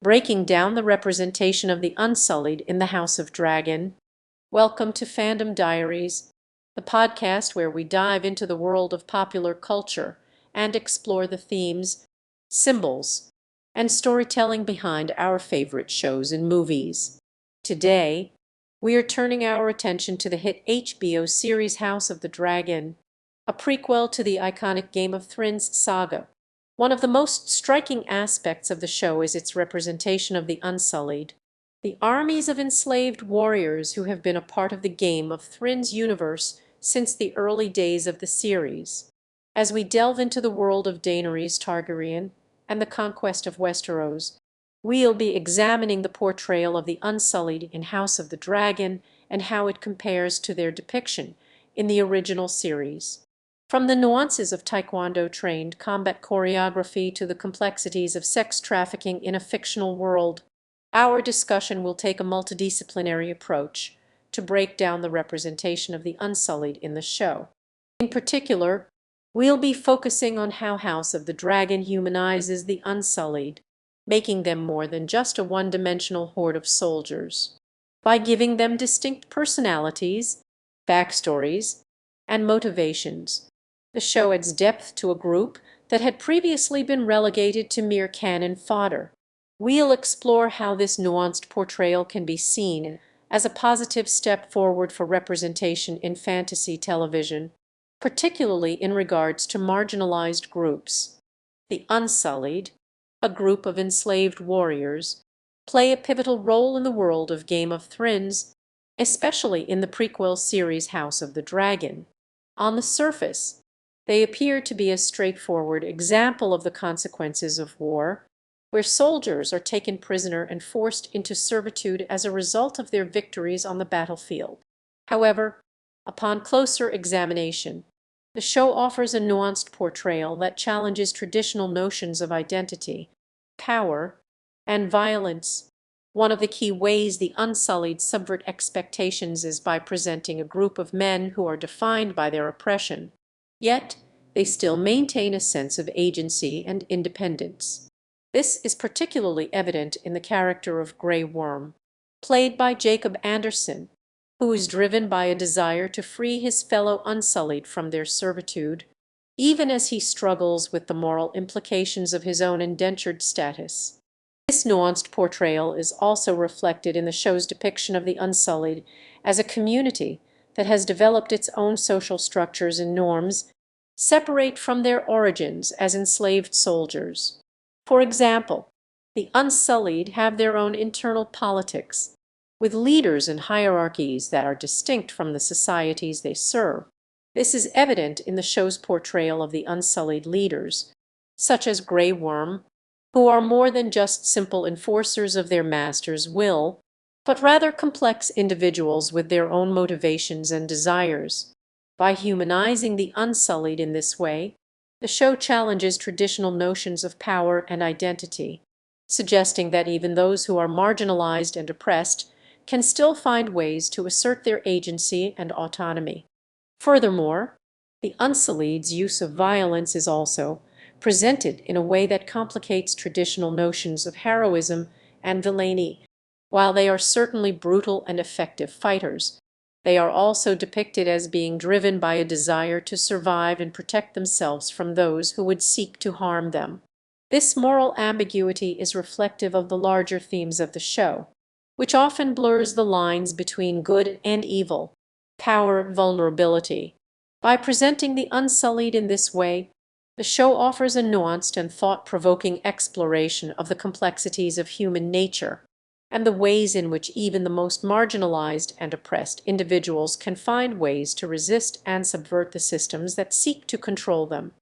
breaking down the representation of the Unsullied in the House of Dragon. Welcome to Fandom Diaries, the podcast where we dive into the world of popular culture and explore the themes, symbols, and storytelling behind our favorite shows and movies. Today, we are turning our attention to the hit HBO series House of the Dragon, a prequel to the iconic Game of Thrones saga. One of the most striking aspects of the show is its representation of the Unsullied, the armies of enslaved warriors who have been a part of the Game of Thrones universe since the early days of the series. As we delve into the world of Daenerys Targaryen and the conquest of Westeros, we'll be examining the portrayal of the Unsullied in House of the Dragon and how it compares to their depiction in the original series. From the nuances of Taekwondo-trained combat choreography to the complexities of sex trafficking in a fictional world, our discussion will take a multidisciplinary approach to break down the representation of the Unsullied in the show. In particular, we'll be focusing on how House of the Dragon humanizes the Unsullied, making them more than just a one-dimensional horde of soldiers. By giving them distinct personalities, backstories, and motivations, the show adds depth to a group that had previously been relegated to mere cannon fodder. We'll explore how this nuanced portrayal can be seen as a positive step forward for representation in fantasy television, particularly in regards to marginalized groups. The Unsullied, a group of enslaved warriors, play a pivotal role in the world of Game of Thrones, especially in the prequel series House of the Dragon. On the surface, they appear to be a straightforward example of the consequences of war, where soldiers are taken prisoner and forced into servitude as a result of their victories on the battlefield. However, upon closer examination, the show offers a nuanced portrayal that challenges traditional notions of identity, power, and violence. One of the key ways the Unsullied subvert expectations is by presenting a group of men who are defined by their oppression, yet they still maintain a sense of agency and independence. This is particularly evident in the character of Grey Worm, played by Jacob Anderson, who is driven by a desire to free his fellow Unsullied from their servitude, even as he struggles with the moral implications of his own indentured status. This nuanced portrayal is also reflected in the show's depiction of the Unsullied as a community that has developed its own social structures and norms separate from their origins as enslaved soldiers. For example, the Unsullied have their own internal politics, with leaders and hierarchies that are distinct from the societies they serve. This is evident in the show's portrayal of the Unsullied leaders, such as Grey Worm, who are more than just simple enforcers of their master's will, but rather complex individuals with their own motivations and desires. By humanizing the Unsullied in this way, the show challenges traditional notions of power and identity, suggesting that even those who are marginalized and oppressed can still find ways to assert their agency and autonomy. Furthermore, the Unsullied's use of violence is also presented in a way that complicates traditional notions of heroism and villainy. While they are certainly brutal and effective fighters, they are also depicted as being driven by a desire to survive and protect themselves from those who would seek to harm them. This moral ambiguity is reflective of the larger themes of the show, which often blurs the lines between good and evil, power and vulnerability. By presenting the Unsullied in this way, the show offers a nuanced and thought-provoking exploration of the complexities of human nature and the ways in which even the most marginalized and oppressed individuals can find ways to resist and subvert the systems that seek to control them.